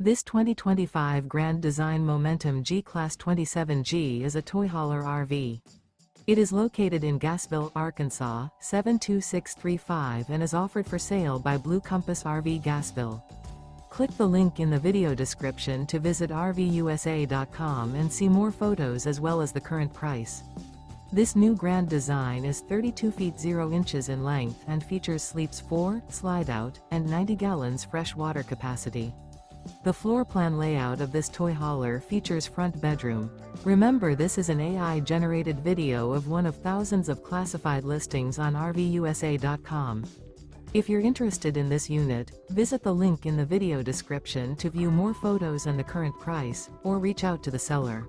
This 2025 Grand Design Momentum G-Class 27G is a toy hauler RV. It is located in Gassville, Arkansas, 72635 and is offered for sale by Blue Compass RV Gassville. Click the link in the video description to visit RVUSA.com and see more photos as well as the current price. This new grand design is 32 feet 0 inches in length and features sleeps 4, slide-out, and 90 gallons fresh water capacity. The floor plan layout of this toy hauler features front bedroom. Remember, this is an AI-generated video of one of thousands of classified listings on RVUSA.com. If you're interested in this unit, visit the link in the video description to view more photos and the current price, or reach out to the seller.